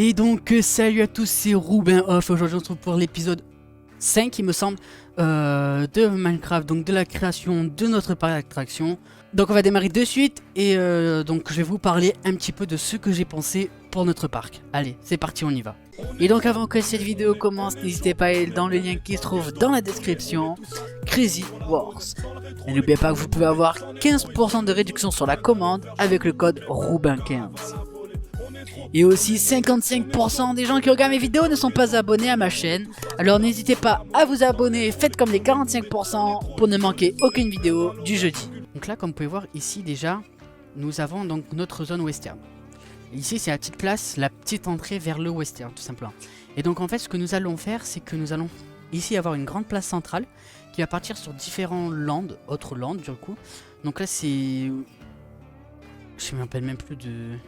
Et donc salut à tous, c'est Rouben Off. Aujourd'hui on se retrouve pour l'épisode 5 il me semble de Minecraft, donc de la création de notre parc d'attraction. Donc on va démarrer de suite et donc je vais vous parler un petit peu de ce que j'ai pensé pour notre parc. Allez, c'est parti, on y va. Et donc avant que cette vidéo commence, n'hésitez pas à aller dans le lien qui se trouve dans la description, Crazy Wars. Et n'oubliez pas que vous pouvez avoir 15% de réduction sur la commande avec le code Rouben15. Et aussi 55% des gens qui regardent mes vidéos ne sont pas abonnés à ma chaîne. Alors n'hésitez pas à vous abonner, faites comme les 45% pour ne manquer aucune vidéo du jeudi. Donc là comme vous pouvez voir ici déjà, nous avons donc notre zone western. Ici c'est la petite place, la petite entrée vers le western tout simplement. Et donc en fait ce que nous allons faire c'est que nous allons ici avoir une grande place centrale qui va partir sur différents lands, autres lands du coup. Donc là c'est... Je me rappelle même plus du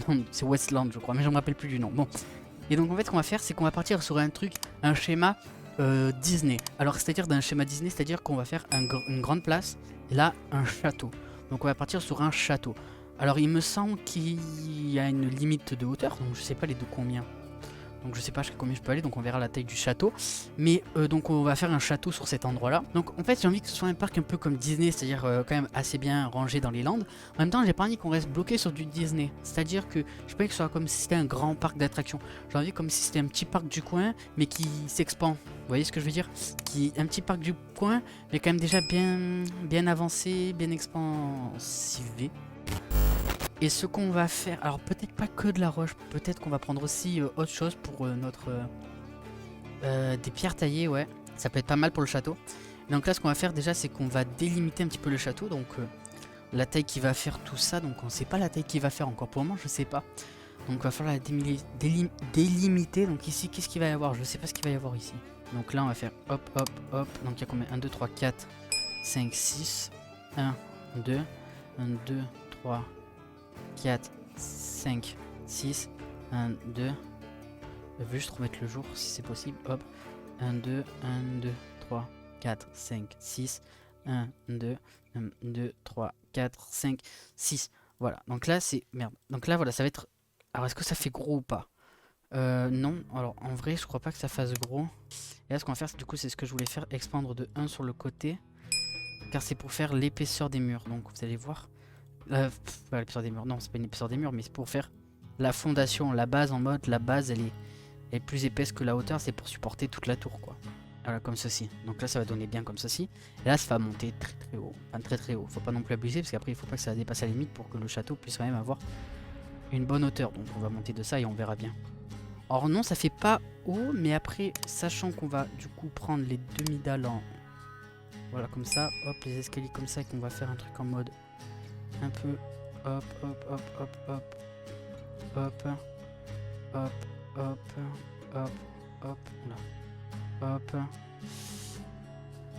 nom, c'est Westland je crois, mais je me rappelle plus du nom. Bon, et donc en fait ce qu'on va faire c'est qu'on va partir sur un truc, un schéma Disney. Alors c'est-à-dire d'un schéma Disney, c'est-à-dire qu'on va faire une grande place et là un château. Donc on va partir sur un château. Alors il me semble qu'il y a une limite de hauteur, donc je sais pas les de combien. Donc je sais pas jusqu'à combien je peux aller, donc on verra la taille du château. Mais donc on va faire un château sur cet endroit là. Donc en fait j'ai envie que ce soit un parc un peu comme Disney, c'est-à-dire quand même assez bien rangé dans les landes. En même temps j'ai pas envie qu'on reste bloqué sur du Disney. C'est-à-dire que je pas envie que ce soit comme si c'était un grand parc d'attractions. J'ai envie comme si c'était un petit parc du coin mais qui s'expand. Vous voyez ce que je veux dire? Un petit parc du coin mais quand même déjà bien avancé, bien expansivé. Et ce qu'on va faire, alors peut-être pas que de la roche, peut-être qu'on va prendre aussi autre chose pour des pierres taillées, ouais. Ça peut être pas mal pour le château. Donc là ce qu'on va faire déjà c'est qu'on va délimiter un petit peu le château, donc la taille qui va faire tout ça, donc on sait pas la taille qu'il va faire encore pour le moment, je sais pas. Donc il va falloir la délimiter, donc ici qu'est-ce qu'il va y avoir, je sais pas ce qu'il va y avoir ici. Donc là on va faire hop hop hop, donc il y a combien, 1, 2, 3, 4, 5, 6, 1, 2, 1, 2, 3, 4, 5, 6, 1, 2. Je vais juste remettre le jour si c'est possible. Hop. 1, 2, 1, 2, 3, 4, 5, 6. 1, 2, 1, 2, 3, 4, 5, 6. Voilà. Donc là, c'est... Merde. Donc là, voilà, ça va être... Alors, est-ce que ça fait gros ou pas? Non. Alors, en vrai, je crois pas que ça fasse gros. Et là, ce qu'on va faire, du coup, c'est ce que je voulais faire. Expandre de 1 sur le côté. Car c'est pour faire l'épaisseur des murs. Donc, vous allez voir... pas l'épaisseur des murs, non c'est pas une épaisseur des murs, mais c'est pour faire la fondation, la base en mode, la base elle est plus épaisse que la hauteur, c'est pour supporter toute la tour quoi. Voilà comme ceci, donc là ça va donner bien comme ceci, et là ça va monter très très haut, enfin très très haut, faut pas non plus abuser parce qu'après il faut pas que ça dépasse la limite pour que le château puisse quand même avoir une bonne hauteur, donc on va monter de ça et on verra bien. Or non ça fait pas haut, mais après sachant qu'on va du coup prendre les demi-dalles en... Voilà comme ça, hop les escaliers comme ça et qu'on va faire un truc en mode un peu hop hop hop hop hop hop hop hop hop hop là hop.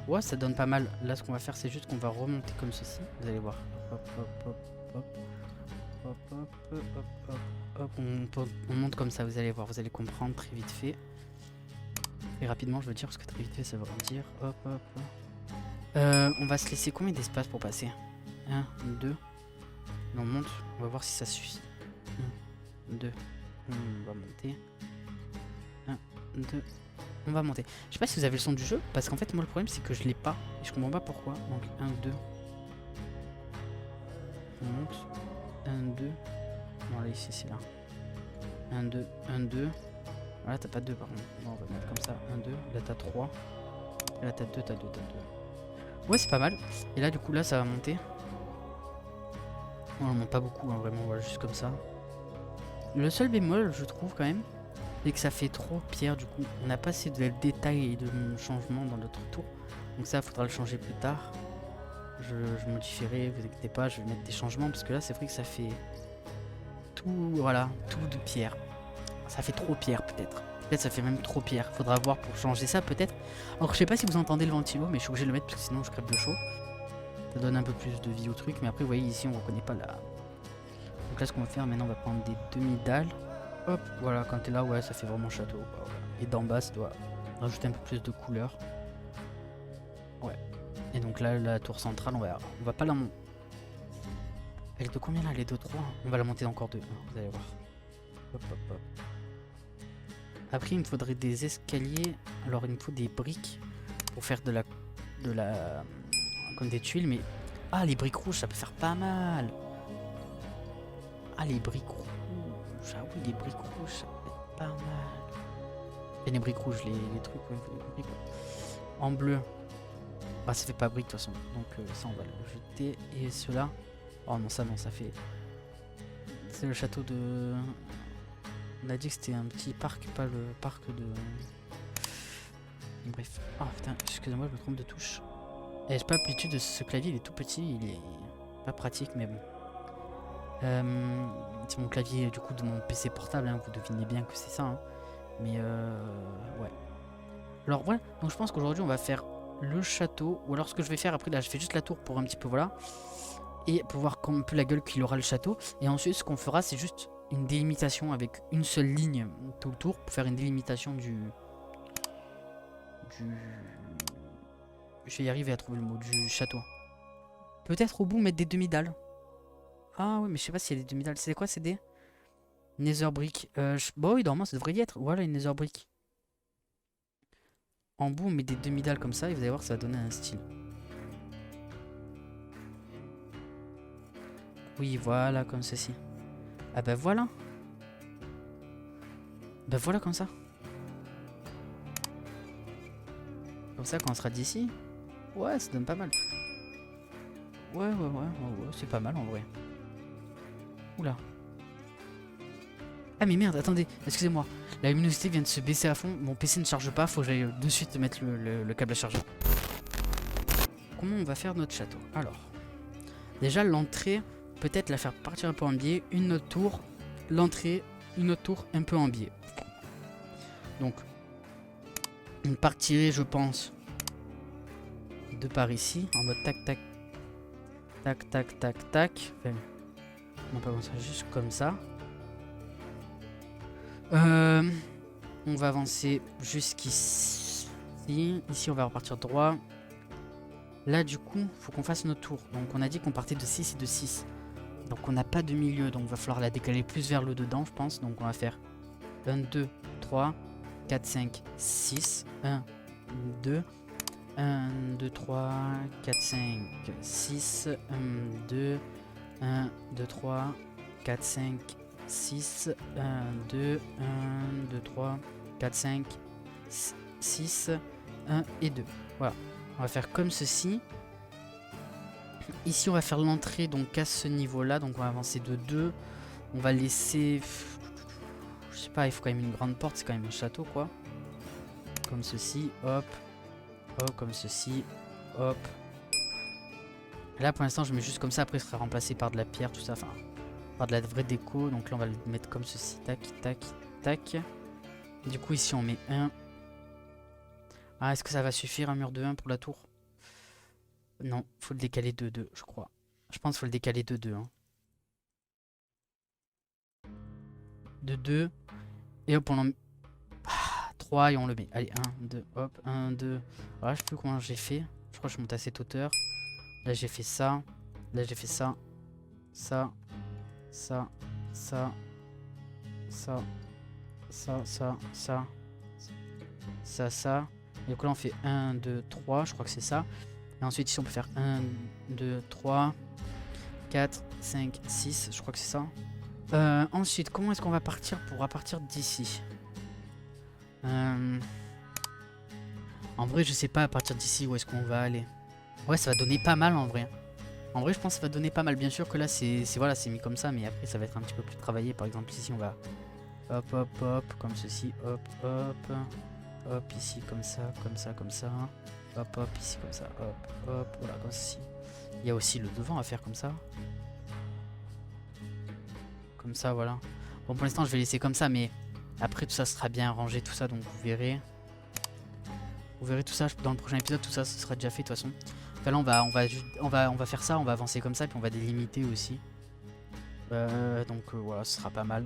Ouais ça donne pas mal. Là ce qu'on va faire c'est juste qu'on va remonter comme ceci, vous allez voir. Hop hop hop hop hop hop hop hop hop. On monte comme ça, vous allez voir, vous allez comprendre très vite fait. Et rapidement je veux dire parce que très vite fait ça veut rien dire. Hop hop. On va se laisser combien d'espace pour passer? 1, 2. On monte, on va voir si ça suffit. 1, 2, on va monter. 1, 2, on va monter. Je sais pas si vous avez le son du jeu, parce qu'en fait moi le problème c'est que je l'ai pas. Et je comprends pas pourquoi. Donc 1, 2. On monte. 1, 2. Bon là ici c'est là. 1, 2, 1, 2. Voilà t'as pas 2 par contre. Bon, on va mettre comme ça. 1, 2. Là t'as 3. Et là t'as 2, t'as 2, t'as 2. Ouais c'est pas mal. Et là du coup là ça va monter. On monte pas beaucoup, hein, vraiment, voilà, juste comme ça. Le seul bémol, je trouve quand même, c'est que ça fait trop pierre, du coup. On n'a pas assez de détails et de changement dans notre tour. Donc ça, il faudra le changer plus tard. Je modifierai, vous inquiétez pas, je vais mettre des changements, parce que là, c'est vrai que ça fait tout, voilà, tout de pierre. Ça fait trop pierre, peut-être. Peut-être ça fait même trop pierre. Faudra voir pour changer ça, peut-être. Alors, je sais pas si vous entendez le ventilo, mais je suis obligé de le mettre, parce que sinon, je crève de chaud. Ça donne un peu plus de vie au truc, mais après vous voyez ici on reconnaît pas la... Donc là ce qu'on va faire maintenant, on va prendre des demi-dalles. Hop, voilà, quand t'es là, ouais ça fait vraiment château. Voilà. Et d'en bas ça doit rajouter un peu plus de couleur. Ouais. Et donc là la tour centrale, on va pas la monter. Elle est de combien là? Elle est de 3. On va la monter encore 2, vous allez voir. Hop, hop, hop. Après, il me faudrait des escaliers. Alors, il me faut des briques pour faire de la comme des tuiles, mais ah, les briques rouges, ça peut faire pas mal. Ah, les briques rouges. Ah oui, les briques rouges, ça peut être pas mal. Et les briques rouges, les trucs, ouais, les briques, ouais. En bleu. Bah, ça fait pas brique de toute façon. Donc, ça, on va le jeter. Et ceux-là. Oh non, ça, non, ça fait. C'est le château de. On a dit que c'était un petit parc, pas le parc de. Bref. Oh putain, excusez-moi, je me trompe de touche. Et j'ai pas l'habitude de ce clavier, il est tout petit, il est pas pratique, mais bon. C'est mon clavier du coup de mon PC portable, hein, vous devinez bien que c'est ça. Hein. Mais ouais. Alors voilà, donc je pense qu'aujourd'hui on va faire le château. Ou alors ce que je vais faire après, là je fais juste la tour pour un petit peu, voilà. Et pour voir un peu la gueule qu'il aura le château. Et ensuite ce qu'on fera c'est juste une délimitation avec une seule ligne tout le tour. Pour faire une délimitation du... Je vais y arriver à trouver le mot, du château. Peut-être au bout mettre des demi-dalles. Ah oui, mais je sais pas s'il y a des demi-dalles. C'est quoi? C'est des Nether brick. Bon, oui, normalement ça devrait y être. Voilà une Nether brick. En bout, on met des demi-dalles comme ça et vous allez voir, ça va donner un style. Oui, voilà, comme ceci. Ah bah voilà. Bah voilà, comme ça. Comme ça, quand on sera d'ici. Ouais, ça donne pas mal. Ouais, c'est pas mal en vrai. Oula. Ah mais merde, attendez, excusez-moi. La luminosité vient de se baisser à fond. Mon PC ne charge pas, faut que j'aille de suite mettre le câble à charger. Comment on va faire notre château? Alors, déjà l'entrée, peut-être la faire partir un peu en biais. Une autre tour, l'entrée, une autre tour un peu en biais. Donc, on partirait, je pense, de par ici, en mode tac tac. Tac tac tac tac. Enfin, non pas comme ça, juste comme ça. On va avancer jusqu'ici. Ici, on va repartir droit. Là, du coup, faut qu'on fasse notre tour. Donc, on a dit qu'on partait de 6 et de 6. Donc, on n'a pas de milieu. Donc, il va falloir la décaler plus vers le dedans, je pense. Donc, on va faire 1, 2, 3, 4, 5, 6. 1, 2. 1, 2, 3, 4, 5, 6. 1, 2. 1, 2, 3, 4, 5, 6, 1, 2, 1, 2, 3, 4, 5, 6, 1 et 2. Voilà, on va faire comme ceci. Ici, on va faire l'entrée donc à ce niveau-là. Donc, on va avancer de 2. On va laisser... Je sais pas, il faut quand même une grande porte. C'est quand même un château, quoi. Comme ceci, hop. Hop, comme ceci, hop. Là, pour l'instant, je mets juste comme ça. Après, ce sera remplacé par de la pierre, tout ça. Enfin... par de la vraie déco, donc là on va le mettre comme ceci, tac, tac, tac. Du coup ici on met 1. Ah, est-ce que ça va suffire un mur de 1 pour la tour? Non, faut le décaler de 2, je crois. Je pense qu'il faut le décaler de 2. Hein. De 2. Et hop, on en met 3 et on le met. Allez, 1, 2, hop, 1, 2. Voilà, je sais plus comment j'ai fait. Je crois que je monte à cette hauteur. Là j'ai fait ça. Là j'ai fait ça. Ça. Ça, ça, ça, ça. Et donc là on fait 1, 2, 3, je crois que c'est ça. Et ensuite ici on peut faire 1, 2, 3, 4, 5, 6, je crois que c'est ça. Ensuite, comment est-ce qu'on va partir pour repartir d'ici? En vrai je sais pas à partir d'ici où est-ce qu'on va aller. Ouais, ça va donner pas mal en vrai. En vrai, je pense que ça va donner pas mal. Bien sûr que là, c'est voilà, c'est mis comme ça, mais après, ça va être un petit peu plus travaillé. Par exemple, ici, on va hop, hop, hop, comme ceci, hop, hop, hop, ici, comme ça, comme ça, comme ça, hop, hop, ici, comme ça, hop, hop, voilà, comme ceci. Il y a aussi le devant à faire comme ça. Comme ça, voilà. Bon, pour l'instant, je vais laisser comme ça, mais après, tout ça sera bien rangé, tout ça, donc vous verrez. Vous verrez tout ça dans le prochain épisode, tout ça, ce sera déjà fait de toute façon. Enfin, là, on va faire ça, on va avancer comme ça, puis on va délimiter aussi. Donc voilà, ce sera pas mal.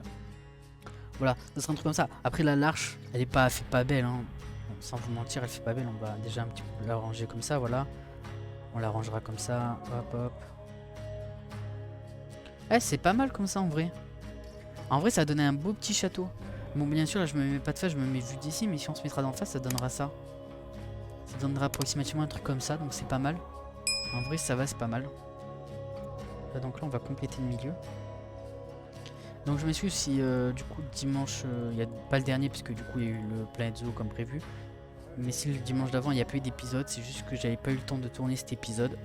Voilà, ça sera un truc comme ça. Après, là, l'arche, elle fait pas belle. Hein. Bon, sans vous mentir, elle fait pas belle. On va déjà un petit peu la ranger comme ça, voilà. On la rangera comme ça, hop, hop. Eh, c'est pas mal comme ça en vrai. En vrai, ça a donné un beau petit château. Bon, bien sûr, là, je me mets pas de face, je me mets vue d'ici, mais si on se mettra d'en face, ça donnera ça. Ça donnera approximativement un truc comme ça, donc c'est pas mal. En vrai, ça va, c'est pas mal. Là, donc là, on va compléter le milieu. Donc je m'excuse si du coup dimanche, il n'y a pas le dernier, puisque du coup il y a eu le Planet Zoo comme prévu. Mais si le dimanche d'avant il n'y a pas eu d'épisode, c'est juste que j'avais pas eu le temps de tourner cet épisode.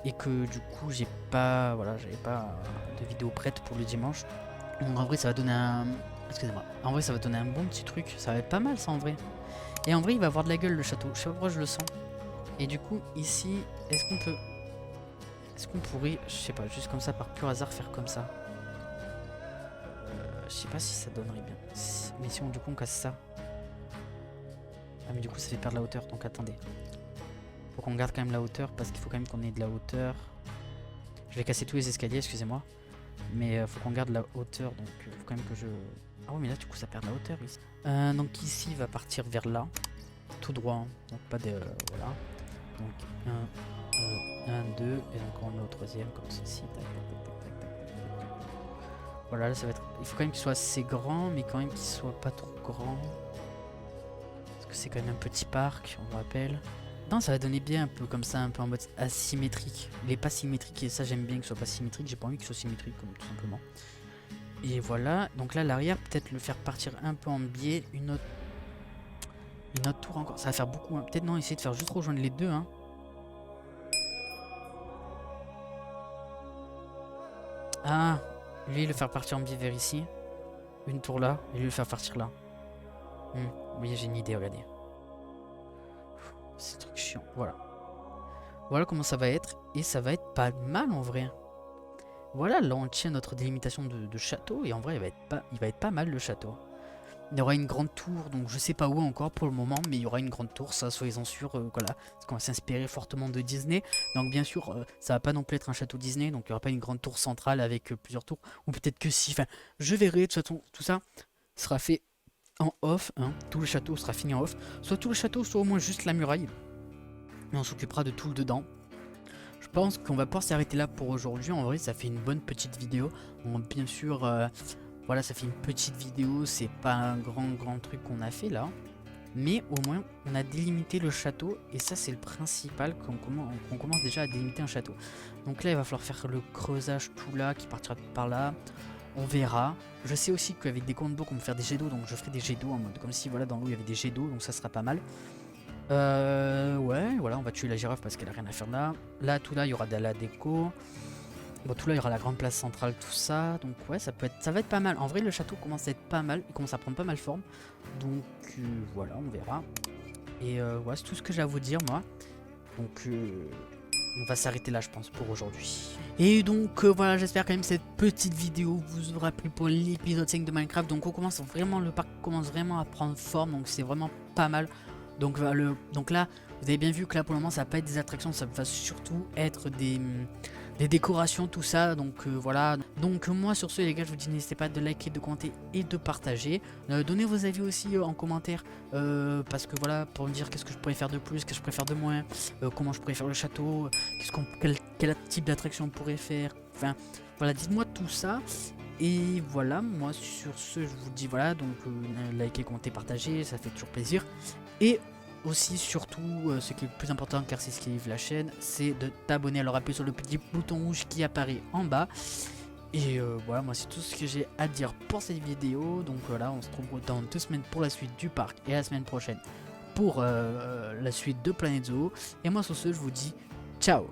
Et que du coup j'ai pas, voilà, j'avais pas de vidéo prête pour le dimanche. Donc en vrai ça va donner un... Excusez-moi. En vrai ça va donner un bon petit truc, ça va être pas mal ça en vrai. Et en vrai il va avoir de la gueule le château, je sais pas pourquoi je le sens. Et du coup ici, est-ce qu'on peut... Est-ce qu'on pourrait, je sais pas, juste comme ça par pur hasard faire comme ça? Je sais pas si ça donnerait bien. Mais si on du coup on casse ça. Ah mais du coup ça fait perdre la hauteur, donc attendez. Faut qu'on garde quand même la hauteur parce qu'il faut quand même qu'on ait de la hauteur. Je vais casser tous les escaliers, excusez-moi. Mais faut qu'on garde la hauteur, donc faut quand même que je... Ah oui mais là du coup ça perd la hauteur ici. Donc ici il va partir vers là. Tout droit, hein. Donc pas de... voilà. Donc 1, 2, et donc on met au troisième comme ceci. Tac, tac, tac, tac, tac, tac. Voilà, là ça va être... Il faut quand même qu'il soit assez grand, mais quand même qu'il soit pas trop grand. Parce que c'est quand même un petit parc, on me rappelle. Non, ça va donner bien un peu comme ça, un peu en mode asymétrique. Il est pas symétrique et ça j'aime bien qu'il soit pas symétrique. J'ai pas envie qu'il soit symétrique, comme tout simplement. Et voilà, donc là l'arrière, peut-être le faire partir un peu en biais. Une autre tour encore. Ça va faire beaucoup, hein. Peut-être non, essayer de faire juste rejoindre les deux, hein. Ah, lui le faire partir en biais vers ici. Une tour là, et lui le faire partir là. Oui, j'ai une idée, regardez. C'est un truc chiant, voilà. Voilà comment ça va être, et ça va être pas mal en vrai. Voilà, là on tient notre délimitation de château, et en vrai il va être pas mal le château. Il y aura une grande tour, donc je sais pas où encore pour le moment, mais il y aura une grande tour, ça soyez-en sûrs, voilà. Parce qu'on va s'inspirer fortement de Disney. Donc bien sûr, ça va pas non plus être un château Disney, donc il y aura pas une grande tour centrale avec plusieurs tours. Ou peut-être que si, enfin, je verrai, de toute façon, tout ça sera fait en off, hein. Tout le château sera fini en off. Soit tout le château, soit au moins juste la muraille. Et on s'occupera de tout le dedans. Je pense qu'on va pouvoir s'arrêter là pour aujourd'hui. En vrai, ça fait une bonne petite vidéo. Bon, bien sûr, voilà, ça fait une petite vidéo. C'est pas un grand truc qu'on a fait là. Mais au moins, on a délimité le château. Et ça, c'est le principal, qu'on commence déjà à délimiter un château. Donc là, il va falloir faire le creusage tout là, qui partira par là. On verra. Je sais aussi qu'avec des comptes on peut faire des jets d'eau. Donc je ferai des jets d'eau en mode comme si voilà, dans l'eau, il y avait des jets d'eau. Donc ça sera pas mal. Ouais, voilà, on va tuer la girafe parce qu'elle a rien à faire là. Là, tout là, il y aura de la déco. Bon, tout là, il y aura la grande place centrale, tout ça. Donc, ouais, ça va être pas mal. En vrai, le château commence à être pas mal. Il commence à prendre pas mal forme. Donc, voilà, on verra. Et voilà, c'est tout ce que j'ai à vous dire, moi. Donc, on va s'arrêter là, je pense, pour aujourd'hui. Et donc, voilà, j'espère quand même que cette petite vidéo vous aura plu pour l'épisode 5 de Minecraft. Donc, on commence vraiment, le parc commence vraiment à prendre forme. Donc, c'est vraiment pas mal. Donc là, vous avez bien vu que là pour le moment ça va pas être des attractions, ça va surtout être des décorations, tout ça. Donc voilà. Donc moi sur ce les gars, je vous dis n'hésitez pas de liker, de commenter et de partager. Donnez vos avis aussi en commentaire parce que voilà, pour me dire qu'est-ce que je pourrais faire de plus, qu'est-ce que je pourrais faire de moins, comment je pourrais faire le château, quel type d'attraction on pourrait faire. Enfin voilà, dites-moi tout ça. Et voilà, moi sur ce je vous dis voilà, donc likez, commentez, partagez, ça fait toujours plaisir. Et aussi surtout ce qui est le plus important car c'est ce qui livre la chaîne, c'est de t'abonner. Alors appuie sur le petit bouton rouge qui apparaît en bas. Et voilà, moi c'est tout ce que j'ai à dire pour cette vidéo. Donc voilà, on se retrouve dans 2 semaines pour la suite du parc et la semaine prochaine pour la suite de Planet Zoo. Et moi sur ce je vous dis ciao.